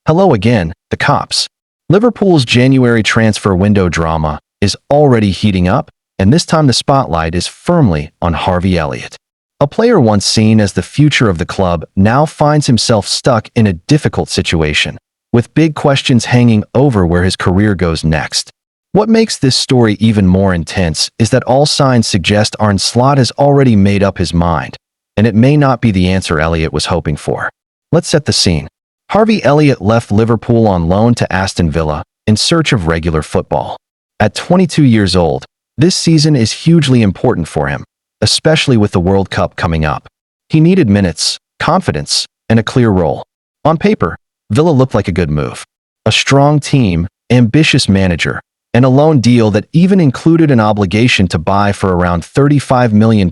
Hello again, the cops. Liverpool's January transfer window drama is already heating up, and this time the spotlight is firmly on Harvey Elliot. A player once seen as the future of the club now finds himself stuck in a difficult situation, with big questions hanging over where his career goes next. What makes this story even more intense is that all signs suggest Arne Slot has already made up his mind, and it may not be the answer Elliot was hoping for. Let's set the scene. Harvey Elliot left Liverpool on loan to Aston Villa in search of regular football. At 22 years old, this season is hugely important for him, especially with the World Cup coming up. He needed minutes, confidence, and a clear role. On paper, Villa looked like a good move. A strong team, ambitious manager, and a loan deal that even included an obligation to buy for around £35 million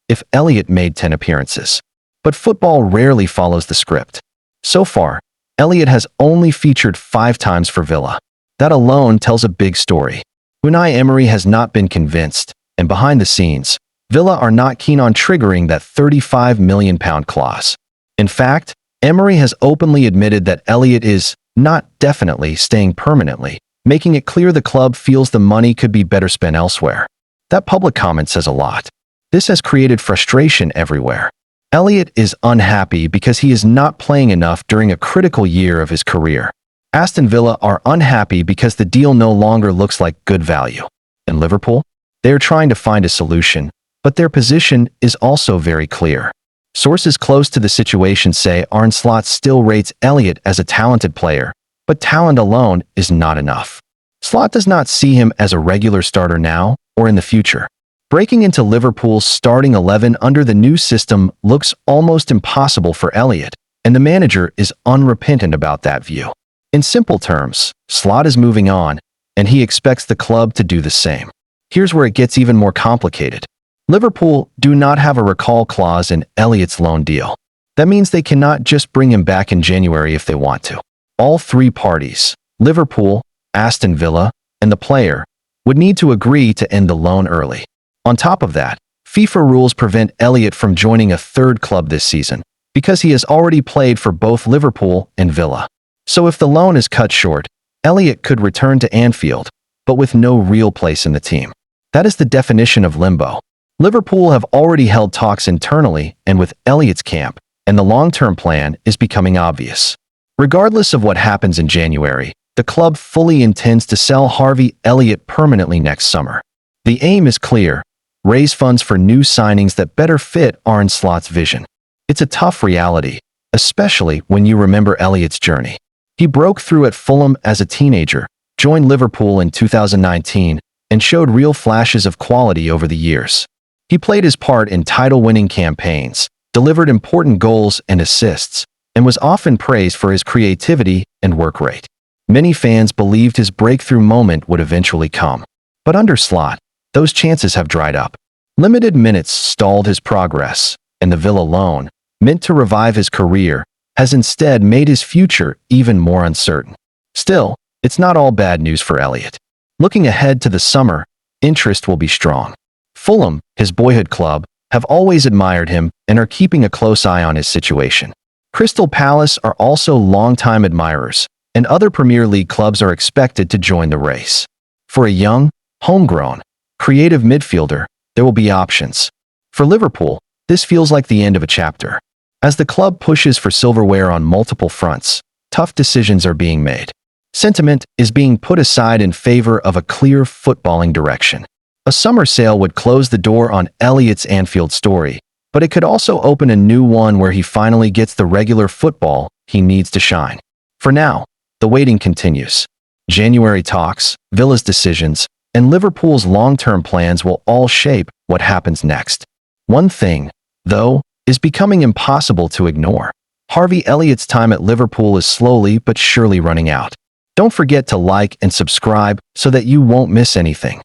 if Elliot made 10 appearances. But football rarely follows the script. So far, Elliot has only featured 5 times for Villa. That alone tells a big story. Unai Emery has not been convinced, and behind the scenes, Villa are not keen on triggering that £35 million clause. In fact, Emery has openly admitted that Elliot is not definitely staying permanently, making it clear the club feels the money could be better spent elsewhere. That public comment says a lot. This has created frustration everywhere. Elliot is unhappy because he is not playing enough during a critical year of his career. Aston Villa are unhappy because the deal no longer looks like good value. And Liverpool? They are trying to find a solution, but their position is also very clear. Sources close to the situation say Arne Slot still rates Elliot as a talented player, but talent alone is not enough. Slot does not see him as a regular starter now or in the future. Breaking into Liverpool's starting 11 under the new system looks almost impossible for Elliot, and the manager is unrepentant about that view. In simple terms, Slot is moving on, and he expects the club to do the same. Here's where it gets even more complicated. Liverpool do not have a recall clause in Elliot's loan deal. That means they cannot just bring him back in January if they want to. All 3 parties, Liverpool, Aston Villa, and the player, would need to agree to end the loan early. On top of that, FIFA rules prevent Elliot from joining a third club this season, because he has already played for both Liverpool and Villa. So if the loan is cut short, Elliot could return to Anfield, but with no real place in the team. That is the definition of limbo. Liverpool have already held talks internally and with Elliot's camp, and the long-term plan is becoming obvious. Regardless of what happens in January, the club fully intends to sell Harvey Elliot permanently next summer. The aim is clear: raise funds for new signings that better fit Arne Slot's vision. It's a tough reality, especially when you remember Elliot's journey. He broke through at Fulham as a teenager, joined Liverpool in 2019, and showed real flashes of quality over the years. He played his part in title-winning campaigns, delivered important goals and assists, and was often praised for his creativity and work rate. Many fans believed his breakthrough moment would eventually come. But under Slot, those chances have dried up. Limited minutes stalled his progress, and the Villa loan, meant to revive his career, has instead made his future even more uncertain. Still, it's not all bad news for Elliot. Looking ahead to the summer, interest will be strong. Fulham, his boyhood club, have always admired him and are keeping a close eye on his situation. Crystal Palace are also longtime admirers, and other Premier League clubs are expected to join the race. For a young, homegrown, creative midfielder, there will be options. For Liverpool, this feels like the end of a chapter. As the club pushes for silverware on multiple fronts, tough decisions are being made. Sentiment is being put aside in favor of a clear footballing direction. A summer sale would close the door on Elliot's Anfield story, but it could also open a new one where he finally gets the regular football he needs to shine. For now, the waiting continues. January talks, Villa's decisions, and Liverpool's long-term plans will all shape what happens next. One thing, though, is becoming impossible to ignore. Harvey Elliott's time at Liverpool is slowly but surely running out. Don't forget to like and subscribe so that you won't miss anything.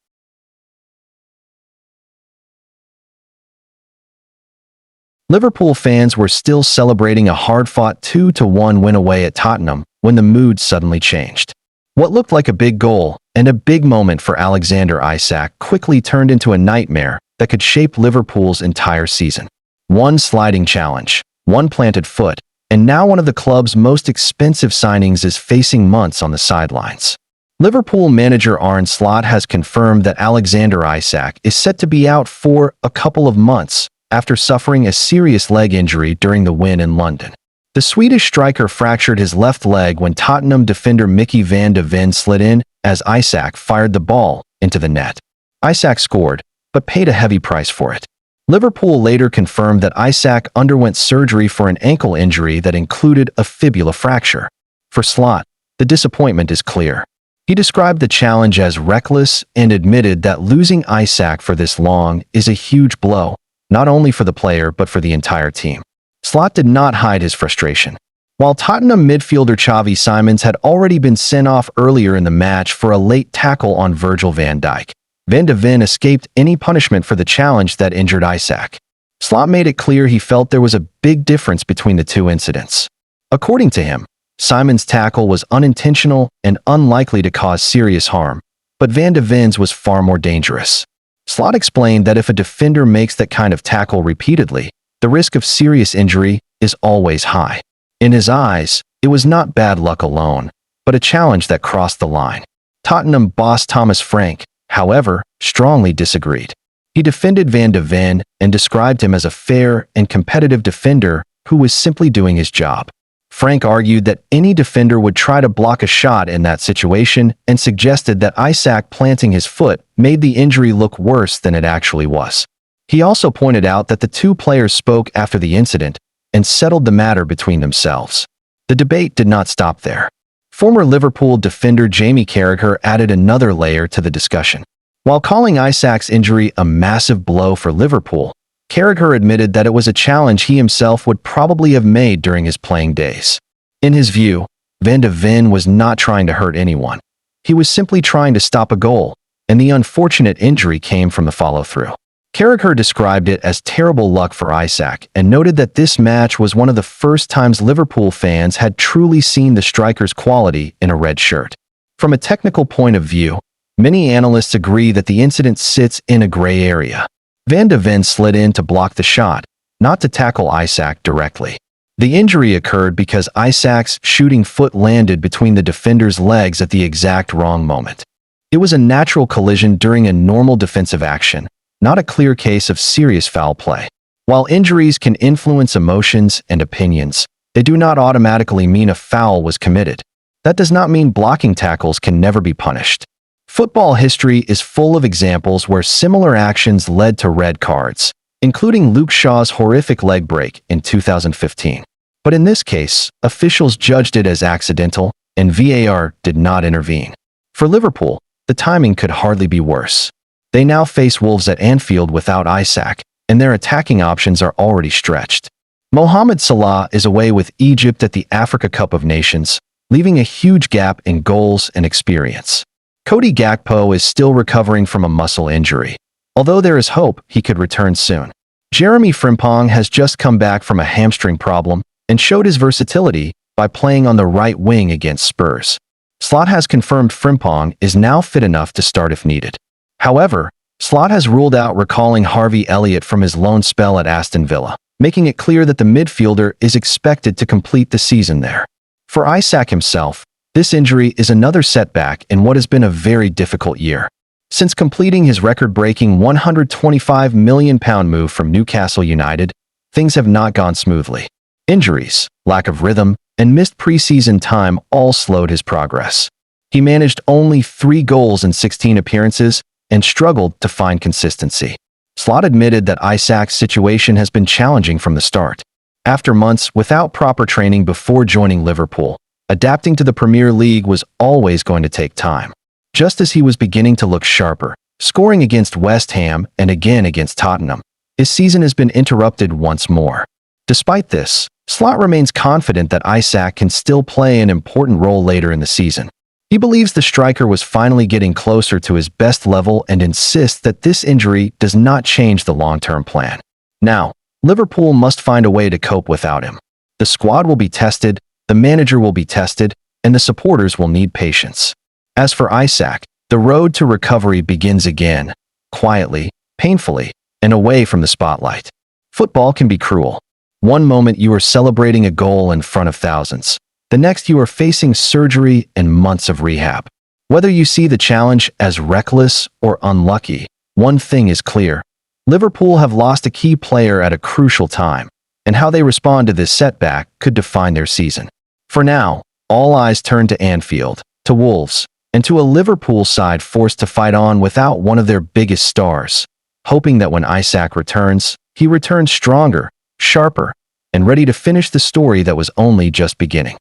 Liverpool fans were still celebrating a hard-fought 2-1 win away at Tottenham when the mood suddenly changed. What looked like a big goal and a big moment for Alexander Isak quickly turned into a nightmare that could shape Liverpool's entire season. One sliding challenge, one planted foot, and now one of the club's most expensive signings is facing months on the sidelines. Liverpool manager Arne Slot has confirmed that Alexander Isak is set to be out for a couple of months after suffering a serious leg injury during the win in London. The Swedish striker fractured his left leg when Tottenham defender Mickey van de Ven slid in as Isak fired the ball into the net. Isak scored, but paid a heavy price for it. Liverpool later confirmed that Isak underwent surgery for an ankle injury that included a fibula fracture. For Slot, the disappointment is clear. He described the challenge as reckless and admitted that losing Isak for this long is a huge blow, not only for the player but for the entire team. Slot did not hide his frustration. While Tottenham midfielder Xavi Simons had already been sent off earlier in the match for a late tackle on Virgil van Dijk, Van de Ven escaped any punishment for the challenge that injured Isak. Slot made it clear he felt there was a big difference between the two incidents. According to him, Simon's tackle was unintentional and unlikely to cause serious harm, but Van de Ven's was far more dangerous. Slot explained that if a defender makes that kind of tackle repeatedly, the risk of serious injury is always high. In his eyes, it was not bad luck alone, but a challenge that crossed the line. Tottenham boss Thomas Frank, however, strongly disagreed. He defended Van de Ven and described him as a fair and competitive defender who was simply doing his job. Frank argued that any defender would try to block a shot in that situation and suggested that Isak planting his foot made the injury look worse than it actually was. He also pointed out that the two players spoke after the incident and settled the matter between themselves. The debate did not stop there. Former Liverpool defender Jamie Carragher added another layer to the discussion. While calling Isak's injury a massive blow for Liverpool, Carragher admitted that it was a challenge he himself would probably have made during his playing days. In his view, Van de Ven was not trying to hurt anyone. He was simply trying to stop a goal, and the unfortunate injury came from the follow-through. Carragher described it as terrible luck for Isak and noted that this match was one of the first times Liverpool fans had truly seen the striker's quality in a red shirt. From a technical point of view, many analysts agree that the incident sits in a gray area. Van de Ven slid in to block the shot, not to tackle Isak directly. The injury occurred because Isak's shooting foot landed between the defender's legs at the exact wrong moment. It was a natural collision during a normal defensive action, not a clear case of serious foul play. While injuries can influence emotions and opinions, they do not automatically mean a foul was committed. That does not mean blocking tackles can never be punished. Football history is full of examples where similar actions led to red cards, including Luke Shaw's horrific leg break in 2015. But in this case, officials judged it as accidental, and VAR did not intervene. For Liverpool, the timing could hardly be worse. They now face Wolves at Anfield without Isak, and their attacking options are already stretched. Mohamed Salah is away with Egypt at the Africa Cup of Nations, leaving a huge gap in goals and experience. Cody Gakpo is still recovering from a muscle injury, although there is hope he could return soon. Jeremy Frimpong has just come back from a hamstring problem and showed his versatility by playing on the right wing against Spurs. Slot has confirmed Frimpong is now fit enough to start if needed. However, Slot has ruled out recalling Harvey Elliot from his loan spell at Aston Villa, making it clear that the midfielder is expected to complete the season there. For Isak himself, this injury is another setback in what has been a very difficult year. Since completing his record-breaking £125 million move from Newcastle United, things have not gone smoothly. Injuries, lack of rhythm, and missed preseason time all slowed his progress. He managed only 3 goals in 16 appearances and struggled to find consistency. Slot admitted that Isak's situation has been challenging from the start. After months without proper training before joining Liverpool, adapting to the Premier League was always going to take time. Just as he was beginning to look sharper, scoring against West Ham and again against Tottenham, his season has been interrupted once more. Despite this, Slot remains confident that Isak can still play an important role later in the season. He believes the striker was finally getting closer to his best level and insists that this injury does not change the long-term plan. Now, Liverpool must find a way to cope without him. The squad will be tested, the manager will be tested, and the supporters will need patience. As for Isak, the road to recovery begins again, quietly, painfully, and away from the spotlight. Football can be cruel. One moment you are celebrating a goal in front of thousands. The next you are facing surgery and months of rehab. Whether you see the challenge as reckless or unlucky, one thing is clear. Liverpool have lost a key player at a crucial time, and how they respond to this setback could define their season. For now, all eyes turn to Anfield, to Wolves, and to a Liverpool side forced to fight on without one of their biggest stars, hoping that when Isak returns, he returns stronger, sharper, and ready to finish the story that was only just beginning.